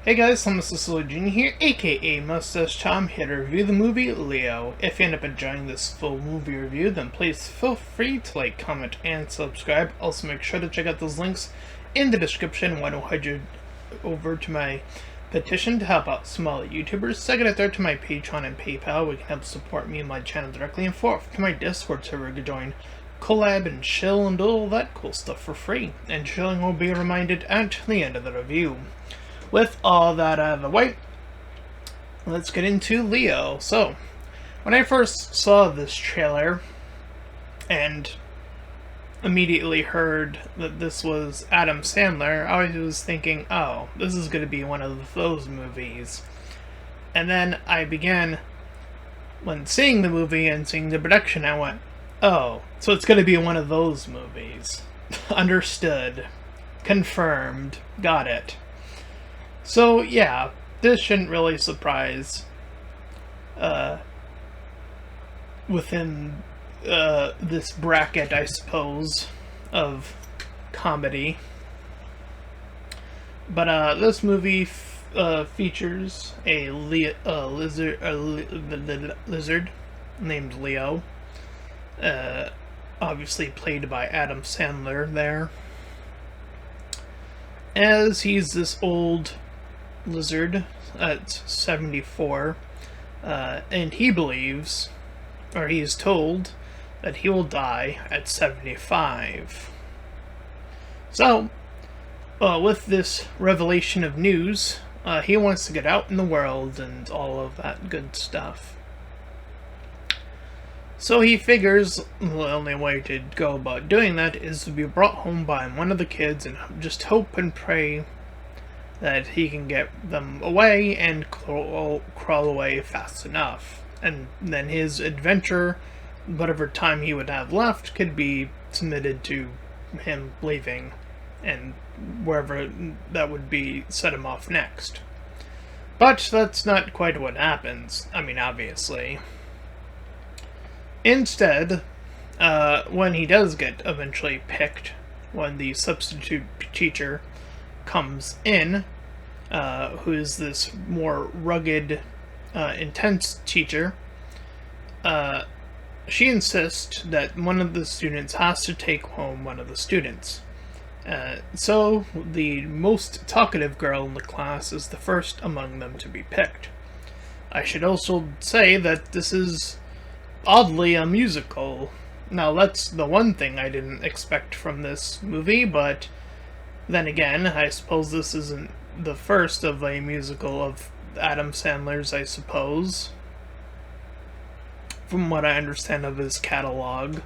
Hey guys, I'm Mr. Jr. here, aka Mustached. I'm here to review the movie Leo. If you end up enjoying this full movie review, then please feel free to like, comment, and subscribe. Also make sure to check out those links in the description. Why don't head you over to my petition to help out smaller YouTubers. Second and third to my Patreon and PayPal, where you can help support me and my channel directly. And fourth to my Discord server, you can join, collab, and chill and do all that cool stuff for free. And chilling will be reminded at the end of the review. With all that out of the way, let's get into Leo. So, when I first saw this trailer and immediately heard that this was Adam Sandler, I was thinking, oh, this is going to be one of those movies. And then I began, when seeing the movie and seeing the production, I went, oh, so it's going to be one of those movies. Understood. Confirmed. Got it. So, yeah, this shouldn't really surprise within this bracket, I suppose, of comedy. But this movie features a lizard named Leo, obviously played by Adam Sandler there, as he's this old lizard at 74, and he believes, or he is told, that he will die at 75. So, with this revelation of news, he wants to get out in the world and all of that good stuff. So he figures the only way to go about doing that is to be brought home by one of the kids and just hope and pray that he can get them away and crawl away fast enough. And then his adventure, whatever time he would have left, could be submitted to him leaving, and wherever that would be set him off next. But that's not quite what happens. I mean, obviously. Instead, when he does get eventually picked, when the substitute teacher comes in, who is this more rugged, intense teacher, she insists that one of the students has to take home one of the students. So the most talkative girl in the class is the first among them to be picked. I should also say that this is oddly a musical. Now that's the one thing I didn't expect from this movie, but then again, I suppose this isn't the first of a musical of Adam Sandler's, I suppose, from what I understand of his catalog.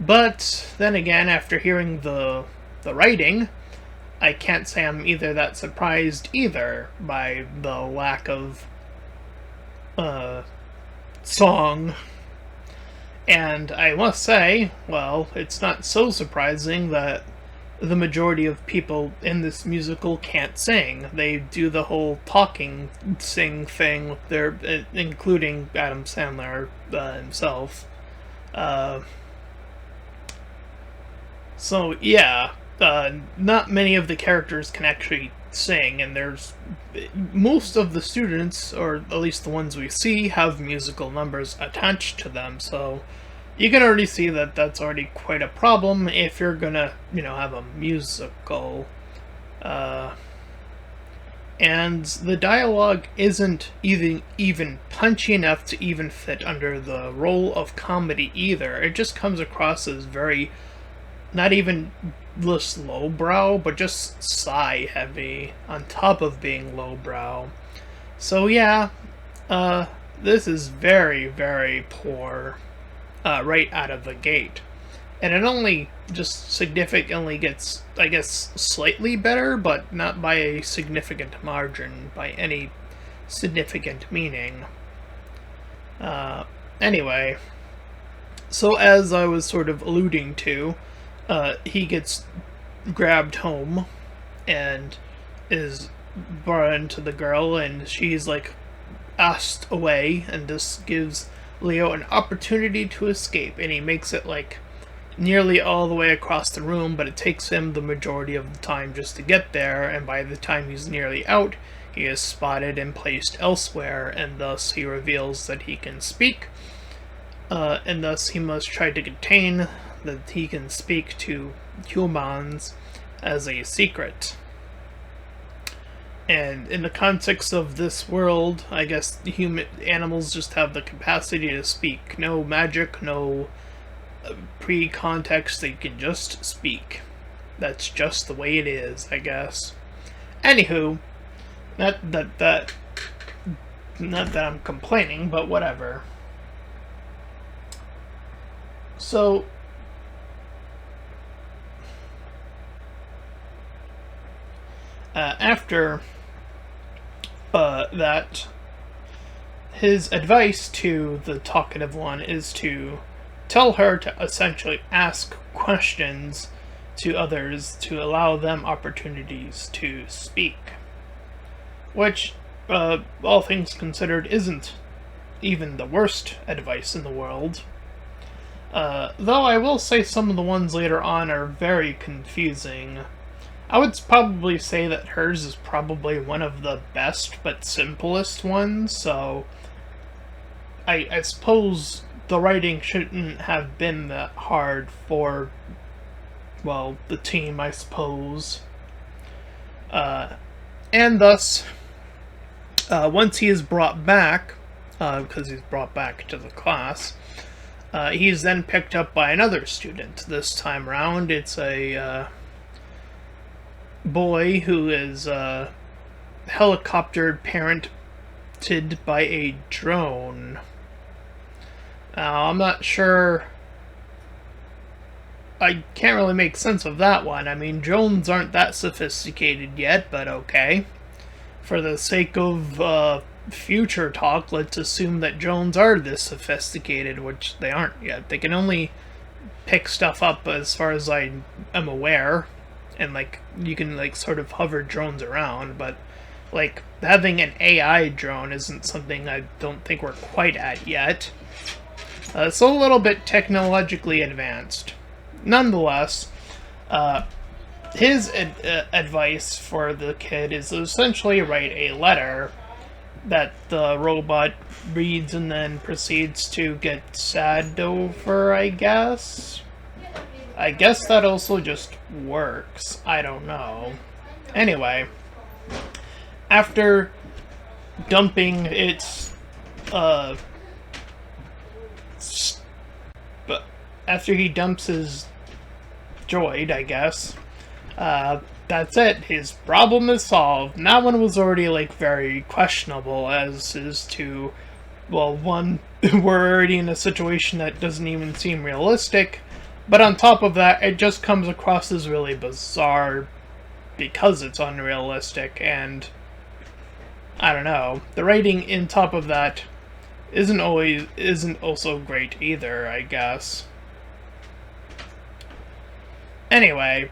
But then again, after hearing the writing, I can't say I'm either that surprised either by the lack of song. And I must say, well, it's not so surprising that the majority of people in this musical can't sing. They do the whole talking sing thing with their, including Adam Sandler himself. So yeah, not many of the characters can actually sing, and there's most of the students, or at least the ones we see, have musical numbers attached to them, so you can already see that that's already quite a problem if you're gonna, have a musical. And the dialogue isn't even punchy enough to even fit under the role of comedy either. It just comes across as very, not even just lowbrow, but just sigh heavy on top of being lowbrow. So yeah, this is very, very poor right out of the gate. And it only just significantly gets, I guess, slightly better, but not by a significant margin, by any significant meaning. Anyway, so as I was sort of alluding to, he gets grabbed home and is brought into the girl, and she's like asked away, and this gives Leo an opportunity to escape, and he makes it like nearly all the way across the room, but it takes him the majority of the time just to get there, and by the time he's nearly out, he is spotted and placed elsewhere, and thus he reveals that he can speak, and thus he must try to contain that he can speak to humans as a secret. And in the context of this world, I guess animals just have the capacity to speak. No magic, no pre-context, they can just speak. That's just the way it is, I guess. Anywho, not that I'm complaining, but whatever. So, after that, his advice to the talkative one is to tell her to essentially ask questions to others to allow them opportunities to speak. Which, all things considered, isn't even the worst advice in the world. Though I will say some of the ones later on are very confusing. I would probably say that hers is probably one of the best but simplest ones, so I suppose the writing shouldn't have been that hard for, well, the team, I suppose. And thus, once he is brought back, because he's brought back to the class, he's then picked up by another student. This time around, it's a boy who is helicoptered parented by a drone. Now, I'm not sure. I can't really make sense of that one. I mean, drones aren't that sophisticated yet, but okay. For the sake of future talk, let's assume that drones are this sophisticated, which they aren't yet. They can only pick stuff up as far as I am aware. And, like, you can, like, sort of hover drones around, but, like, having an AI drone isn't something I don't think we're quite at yet. It's a little bit technologically advanced. Nonetheless, his advice for the kid is essentially write a letter that the robot reads and then proceeds to get sad over, I guess? I guess that also just works. I don't know. Anyway, after dumping its, after he dumps his droid, I guess, that's it. His problem is solved. And that one was already, like, very questionable as is to, well, one, we're already in a situation that doesn't even seem realistic. But on top of that, it just comes across as really bizarre because it's unrealistic, and I don't know. The writing in top of that isn't also great either, I guess. Anyway,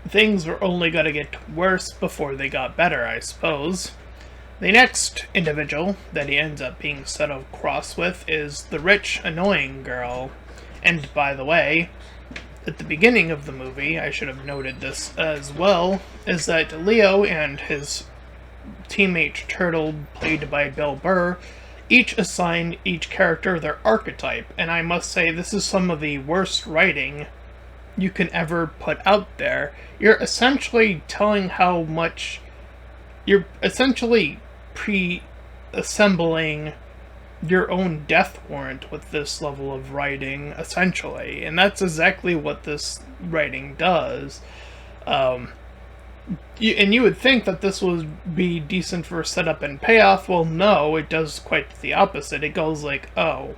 things were only going to get worse before they got better, I suppose. The next individual that he ends up being set across with is the rich, annoying girl. And by the way, at the beginning of the movie, I should have noted this as well, is that Leo and his teammate Turtle, played by Bill Burr, each assign each character their archetype, and I must say this is some of the worst writing you can ever put out there. You're essentially telling how much... You're essentially pre-assembling your own death warrant with this level of writing, essentially. And that's exactly what this writing does. You would think that this would be decent for setup and payoff. Well, no, it does quite the opposite. It goes like, oh,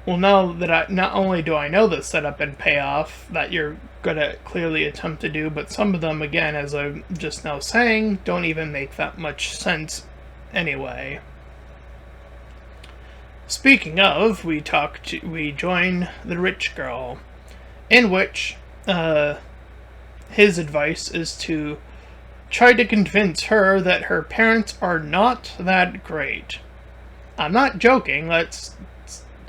well, now that not only do I know the setup and payoff that you're gonna clearly attempt to do, but some of them, again, as I'm just now saying, don't even make that much sense anyway. Speaking of, we join the rich girl, in which his advice is to try to convince her that her parents are not that great. I'm not joking, that's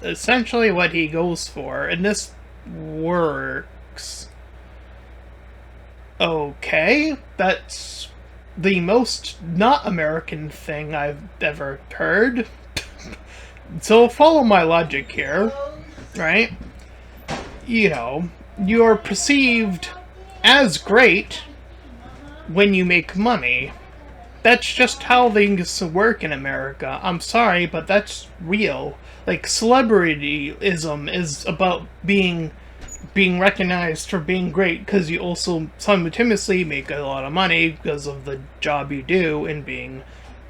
essentially what he goes for, and this works. Okay, that's the most not American thing I've ever heard. So follow my logic here, right? You know, you're perceived as great when you make money. That's just how things work in America. I'm sorry, but that's real. Like, celebrityism is about being recognized for being great because you also simultaneously make a lot of money because of the job you do in being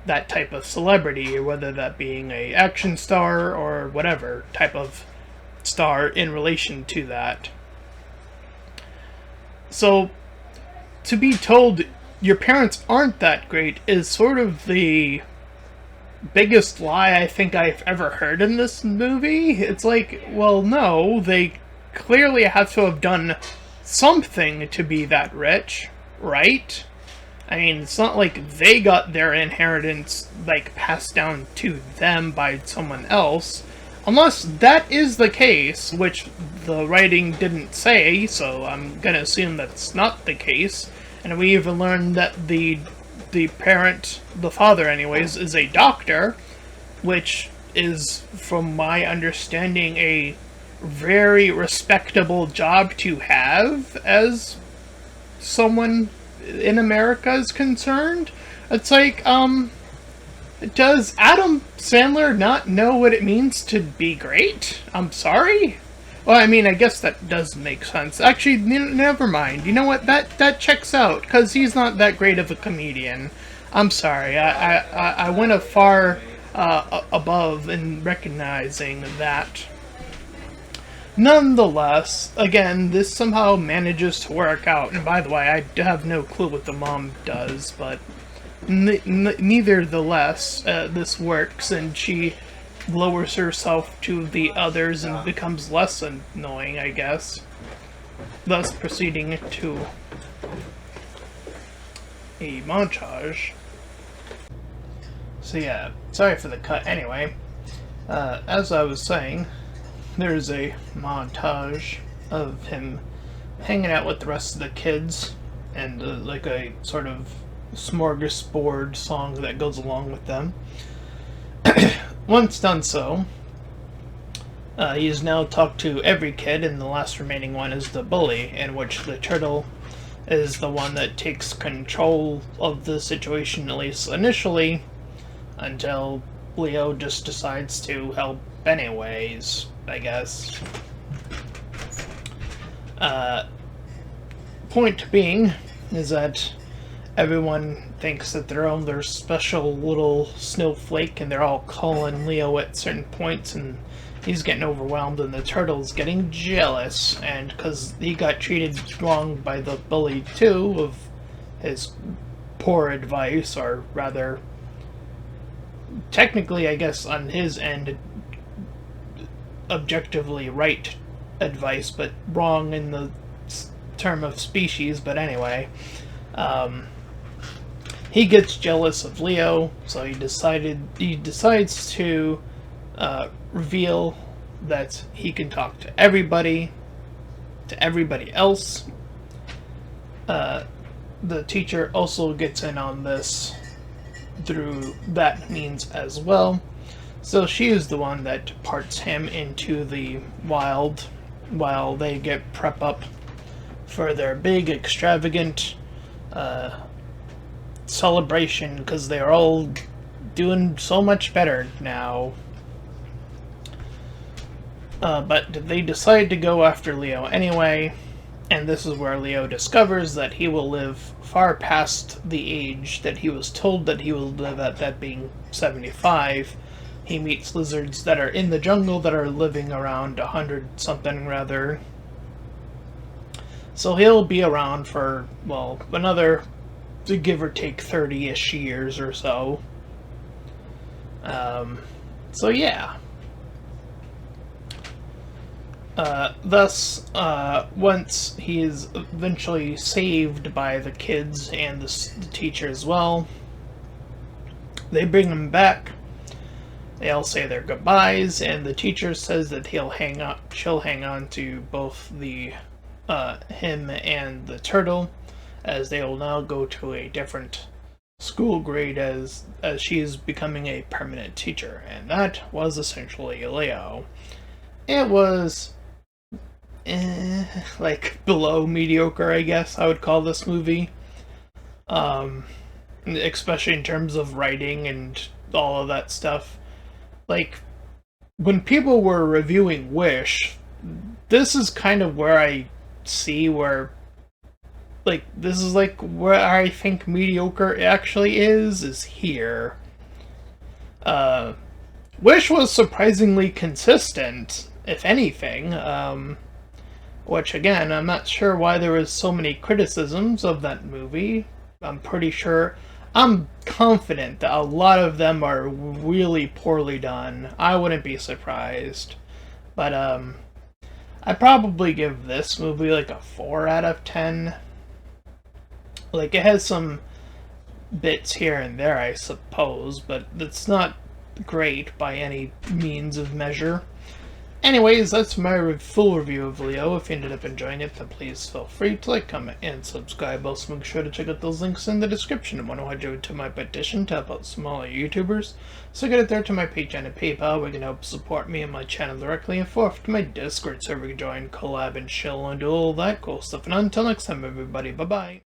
that type of celebrity, whether that being a action star or whatever type of star in relation to that. So, to be told your parents aren't that great is sort of the biggest lie I think I've ever heard in this movie. It's like, well, no, they clearly have to have done something to be that rich, right? I mean, it's not like they got their inheritance, like, passed down to them by someone else. Unless that is the case, which the writing didn't say, so I'm gonna assume that's not the case. And we even learned that the parent, the father anyways, is a doctor, which is, from my understanding, a very respectable job to have as someone in America is concerned. It's like, does Adam Sandler not know what it means to be great? I'm sorry? Well, I mean, I guess that does make sense. Actually, never mind. You know what? That checks out, because he's not that great of a comedian. I'm sorry. I went a far above in recognizing that. Nonetheless, again, this somehow manages to work out. And by the way, I have no clue what the mom does, but neither the less, this works, and she lowers herself to the others and becomes less annoying, I guess. Thus proceeding to a montage. So yeah, sorry for the cut. Anyway, as I was saying, there's a montage of him hanging out with the rest of the kids, and like a sort of smorgasbord song that goes along with them. Once done so, he has now talked to every kid, and the last remaining one is the bully, in which the turtle is the one that takes control of the situation, at least initially, until Leo just decides to help anyways, I guess. Point being is that everyone thinks that they're on their special little snowflake, and they're all calling Leo at certain points, and he's getting overwhelmed, and the turtle's getting jealous, and because he got treated wrong by the bully too, of his poor advice, or rather, technically, I guess, on his end, objectively right advice, but wrong in the term of species, but anyway, he gets jealous of Leo, so he decides to reveal that he can talk to everybody else. The teacher also gets in on this through that means as well. So she is the one that parts him into the wild while they get prep up for their big extravagant celebration, because they're all doing so much better now. But they decide to go after Leo anyway, and this is where Leo discovers that he will live far past the age that he was told that he will live at, that being 75. He meets lizards that are in the jungle that are living around 100-something rather. So he'll be around for, well, another, give or take, 30-ish years or so. So yeah. Thus, once he is eventually saved by the kids and the teacher as well, they bring him back, They all say their goodbyes, and the teacher says that she'll hang on to both the him and the turtle, as they will now go to a different school grade as she is becoming a permanent teacher, and that was essentially Leo. It was like below mediocre, I guess I would call this movie. Especially in terms of writing and all of that stuff. Like, when people were reviewing Wish, this is kind of where I see where, like, this is like where I think mediocre actually is here. Wish was surprisingly consistent, if anything, which again, I'm not sure why there was so many criticisms of that movie. I'm confident that a lot of them are really poorly done. I wouldn't be surprised. But, I'd probably give this movie like a 4 out of 10. Like, it has some bits here and there, I suppose, but it's not great by any means of measure. Anyways, that's my full review of Leo. If you ended up enjoying it, then please feel free to like, comment, and subscribe. Also, make sure to check out those links in the description. And want to join to my petition to help out smaller YouTubers. So get it there to my Patreon and PayPal, where you can help support me and my channel directly. And fourth, to my Discord server, you can join, collab, and chill, and do all that cool stuff. And until next time, everybody, bye-bye.